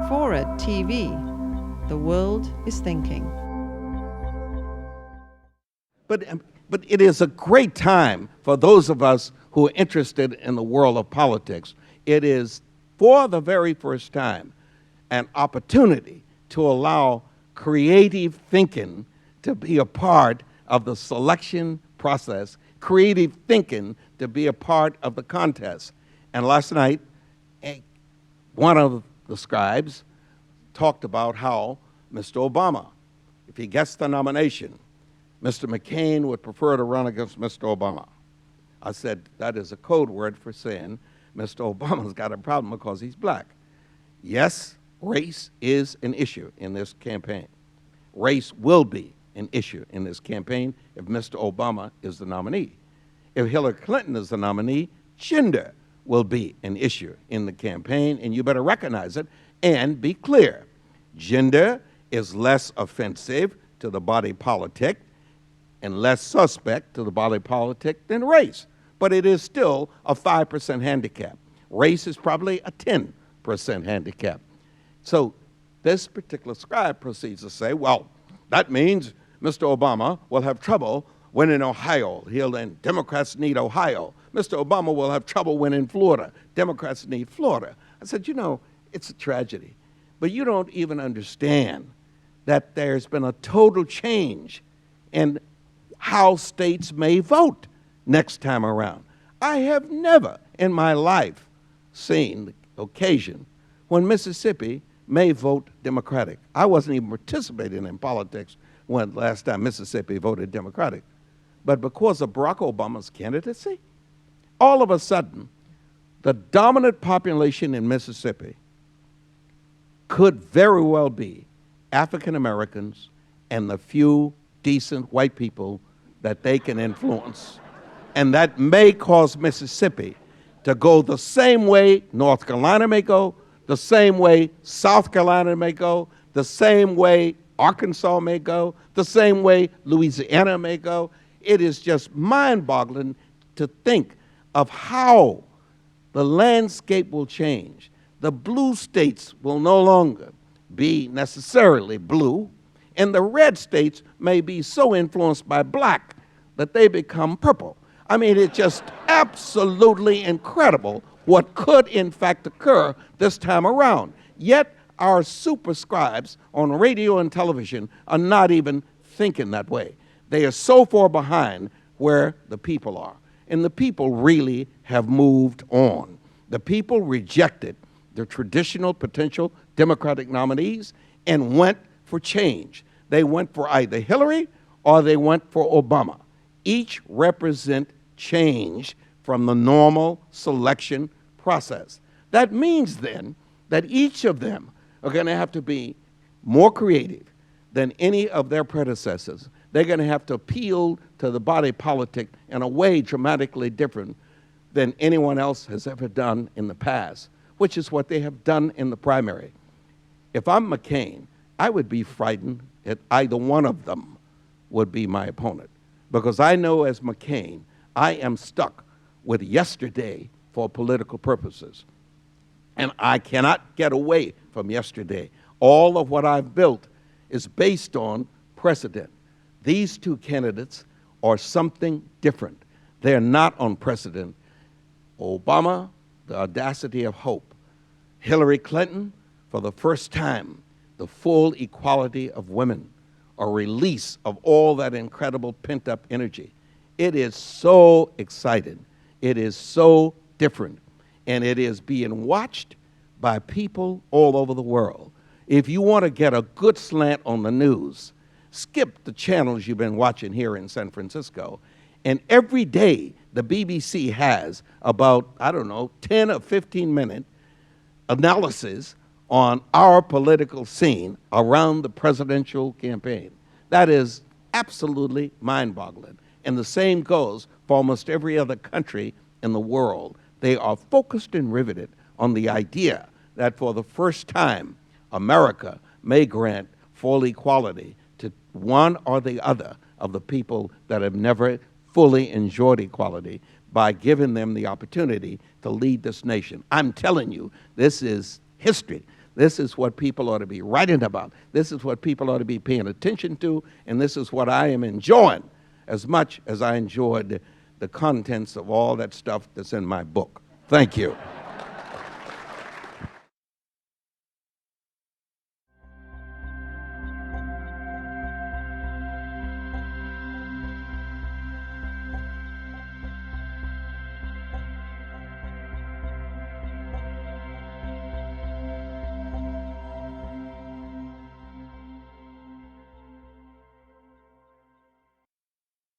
FORA.tv. The world is thinking. But it is a great time for those of us who are interested in the world of politics. It is, for the very first time, an opportunity to allow creative thinking to be a part of the selection process, creative thinking to be a part of the contest. And last night, one of the scribes talked about how Mr. Obama, if he gets the nomination, Mr. McCain would prefer to run against Mr. Obama. I said, that is a code word for saying Mr. Obama's got a problem because he's black. Yes, race is an issue in this campaign. Race will be an issue in this campaign if Mr. Obama is the nominee. If Hillary Clinton is the nominee, gender will be an issue in the campaign, and you better recognize it and be clear. Gender is less offensive to the body politic and less suspect to the body politic than race. But it is still a 5% handicap. Race is probably a 10% handicap. So this particular scribe proceeds to say, well, that means Mr. Obama will have trouble winning Ohio. And Democrats need Ohio. Mr. Obama will have trouble winning Florida. Democrats need Florida. I said, you know, it's a tragedy. But you don't even understand that there's been a total change in how states may vote next time around. I have never in my life seen the occasion when Mississippi may vote Democratic. I wasn't even participating in politics when last time Mississippi voted Democratic. But because of Barack Obama's candidacy, all of a sudden, the dominant population in Mississippi could very well be African Americans and the few decent white people that they can influence. And that may cause Mississippi to go the same way North Carolina may go, the same way South Carolina may go, the same way Arkansas may go, the same way Louisiana may go. It is just mind-boggling to think of how the landscape will change. The blue states will no longer be necessarily blue, and the red states may be so influenced by black that they become purple. I mean, it's just absolutely incredible what could in fact occur this time around. Yet our super scribes on radio and television are not even thinking that way. They are so far behind where the people are. And the people really have moved on. The people rejected the traditional potential Democratic nominees and went for change. They went for either Hillary or they went for Obama. Each represent change from the normal selection process. That means then that each of them are going to have to be more creative than any of their predecessors. They're going to have to appeal to the body politic in a way dramatically different than anyone else has ever done in the past, which is what they have done in the primary. If I'm McCain, I would be frightened that either one of them would be my opponent, because I know as McCain, I am stuck with yesterday for political purposes. And I cannot get away from yesterday. All of what I've built is based on precedent. These two candidates are something different. They're not on precedent. Obama, the audacity of hope. Hillary Clinton, for the first time, the full equality of women, a release of all that incredible pent-up energy. It is so exciting. It is so different. And it is being watched by people all over the world. If you want to get a good slant on the news, skip the channels you've been watching here in San Francisco. And every day, the BBC has about, 10 or 15-minute analysis on our political scene around the presidential campaign. That is absolutely mind-boggling. And the same goes for almost every other country in the world. They are focused and riveted on the idea that for the first time, America may grant full equality to one or the other of the people that have never fully enjoyed equality by giving them the opportunity to lead this nation. I'm telling you, this is history. This is what people ought to be writing about. This is what people ought to be paying attention to, and this is what I am enjoying as much as I enjoyed the contents of all that stuff that's in my book. Thank you.